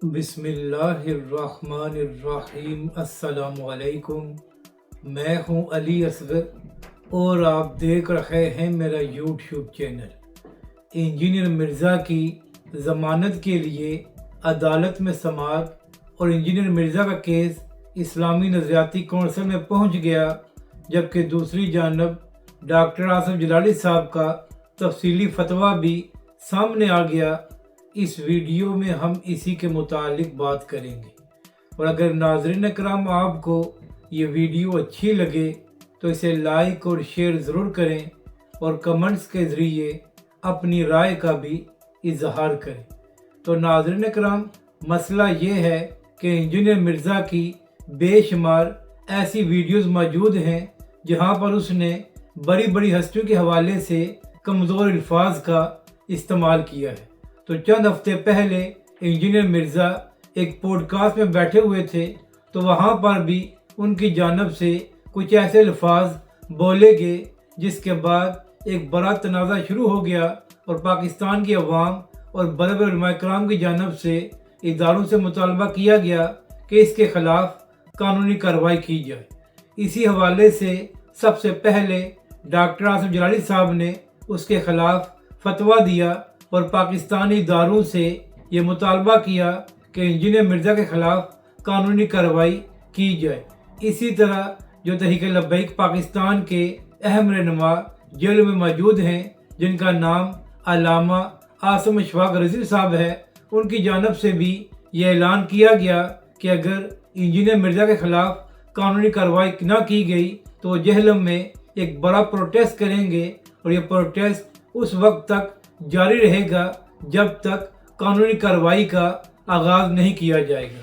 بسم اللہ الرحمن الرحیم۔ السلام علیکم، میں ہوں علی اصغر اور آپ دیکھ رہے ہیں میرا یوٹیوب چینل۔ انجینئر مرزا کی ضمانت کے لیے عدالت میں سماعت اور انجینئر مرزا کا کیس اسلامی نظریاتی کونسل میں پہنچ گیا، جبکہ دوسری جانب ڈاکٹر آصف جلالی صاحب کا تفصیلی فتویٰ بھی سامنے آ گیا۔ اس ویڈیو میں ہم اسی کے متعلق بات کریں گے، اور اگر ناظرین کرام آپ کو یہ ویڈیو اچھی لگے تو اسے لائک اور شیئر ضرور کریں اور کمنٹس کے ذریعے اپنی رائے کا بھی اظہار کریں۔ تو ناظرین کرام، مسئلہ یہ ہے کہ انجینئر مرزا کی بے شمار ایسی ویڈیوز موجود ہیں جہاں پر اس نے بڑی بڑی ہستیوں کے حوالے سے کمزور الفاظ کا استعمال کیا ہے۔ تو چند ہفتے پہلے انجینئر مرزا ایک پوڈ کاسٹ میں بیٹھے ہوئے تھے، تو وہاں پر بھی ان کی جانب سے کچھ ایسے الفاظ بولے گئے جس کے بعد ایک بڑا تنازع شروع ہو گیا، اور پاکستان کی عوام اور بڑے بڑے علماء کرام کی جانب سے اداروں سے مطالبہ کیا گیا کہ اس کے خلاف قانونی کارروائی کی جائے۔ اسی حوالے سے سب سے پہلے ڈاکٹر آصف جلالی صاحب نے اس کے خلاف فتویٰ دیا اور پاکستانی اداروں سے یہ مطالبہ کیا کہ انجینئر مرزا کے خلاف قانونی کارروائی کی جائے۔ اسی طرح جو تحریک لبیک پاکستان کے اہم رہنما جیل میں موجود ہیں، جن کا نام علامہ عاصم اشفاق رضوی صاحب ہے، ان کی جانب سے بھی یہ اعلان کیا گیا کہ اگر انجینئر مرزا کے خلاف قانونی کارروائی نہ کی گئی تو وہ جہلم میں ایک بڑا پروٹیسٹ کریں گے، اور یہ پروٹیسٹ اس وقت تک جاری رہے گا جب تک قانونی کارروائی کا آغاز نہیں کیا جائے گا۔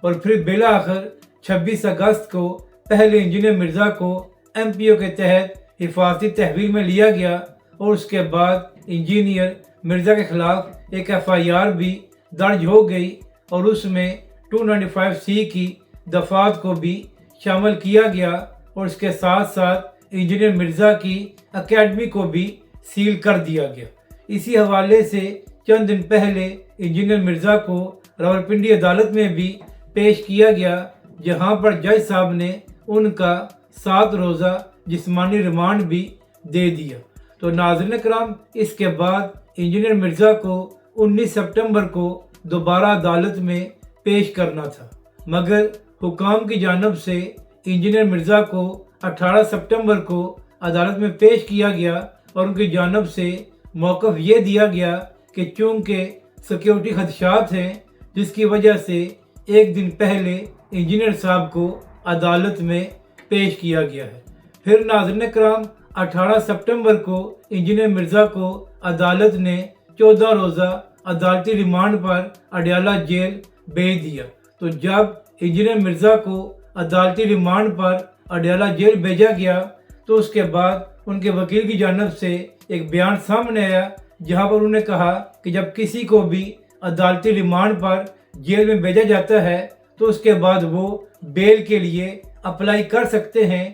اور پھر بالآخر 26 اگست کو پہلے انجینئر مرزا کو ایم پی او کے تحت حفاظتی تحویل میں لیا گیا، اور اس کے بعد انجینئر مرزا کے خلاف ایک ایف آئی آر بھی درج ہو گئی، اور اس میں 295C کی دفعات کو بھی شامل کیا گیا، اور اس کے ساتھ ساتھ انجینئر مرزا کی اکیڈمی کو بھی سیل کر دیا گیا۔ اسی حوالے سے چند دن پہلے انجینئر مرزا کو راولپنڈی عدالت میں بھی پیش کیا گیا، جہاں پر جج صاحب نے ان کا 7 روزہ جسمانی ریمانڈ بھی دے دیا۔ تو ناظرین کرام، اس کے بعد انجینئر مرزا کو 19 سپٹمبر کو دوبارہ عدالت میں پیش کرنا تھا، مگر حکام کی جانب سے انجینئر مرزا کو 18 سپٹمبر کو عدالت میں پیش کیا گیا، اور ان کی جانب سے موقف یہ دیا گیا کہ چونکہ سیکیورٹی خدشات ہیں، جس کی وجہ سے ایک دن پہلے انجینئر صاحب کو عدالت میں پیش کیا گیا ہے۔ پھر ناظرین کرام، 18 سپٹمبر کو انجینئر مرزا کو عدالت نے 14 روزہ عدالتی ریمانڈ پر اڈیالہ جیل بھیج دیا۔ تو جب انجینئر مرزا کو عدالتی ریمانڈ پر اڈیالہ جیل بھیجا گیا تو اس کے بعد ان کے وکیل کی جانب سے ایک بیان سامنے آیا، جہاں پر انہوں نے کہا کہ جب کسی کو بھی عدالتی ریمانڈ پر جیل میں بھیجا جاتا ہے تو اس کے بعد وہ بیل کے لیے اپلائی کر سکتے ہیں،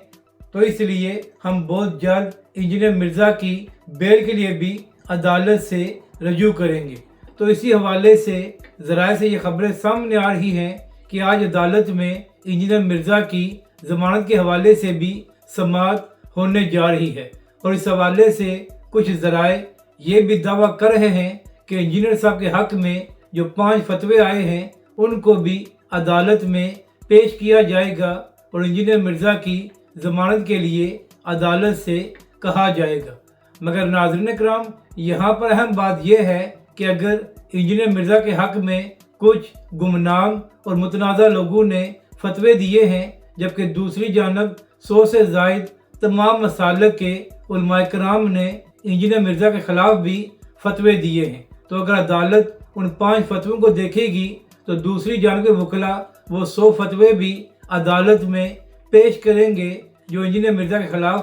تو اس لیے ہم بہت جلد انجینئر مرزا کی بیل کے لیے بھی عدالت سے رجوع کریں گے۔ تو اسی حوالے سے ذرائع سے یہ خبریں سامنے آ رہی ہیں کہ آج عدالت میں انجینئر مرزا کی ضمانت کے حوالے سے بھی سماعت ہونے جا رہی ہے، اور اس حوالے سے کچھ ذرائع یہ بھی دعویٰ کر رہے ہیں کہ انجینئر صاحب کے حق میں جو 5 فتوے آئے ہیں ان کو بھی عدالت میں پیش کیا جائے گا، اور انجینئر مرزا کی ضمانت کے لیے عدالت سے کہا جائے گا۔ مگر ناظرین کرام، یہاں پر اہم بات یہ ہے کہ اگر انجینئر مرزا کے حق میں کچھ گمنام اور متنازع لوگوں نے فتوے دیے ہیں، جبکہ دوسری جانب 100 سے زائد تمام مسالک کے علماء کرام نے انجینئر مرزا کے خلاف بھی فتوے دیے ہیں، تو اگر عدالت ان 5 فتووں کو دیکھے گی تو دوسری جانب کے وکلاء وہ 100 فتوے بھی عدالت میں پیش کریں گے جو انجینئر مرزا کے خلاف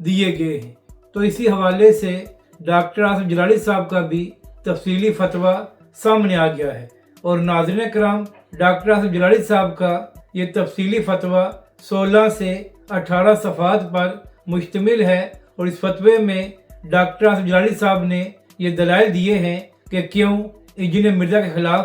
دیے گئے ہیں۔ تو اسی حوالے سے ڈاکٹر آصف جلالی صاحب کا بھی تفصیلی فتویٰ سامنے آ گیا ہے، اور ناظرین کرام، ڈاکٹر آصف جلالی صاحب کا یہ تفصیلی فتویٰ 16 سے 18 صفحات پر مشتمل ہے، اور اس فتوے میں ڈاکٹر آصف جلالی صاحب نے یہ دلائل دیے ہیں کہ کیوں انجینئر مرزا کے خلاف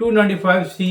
295C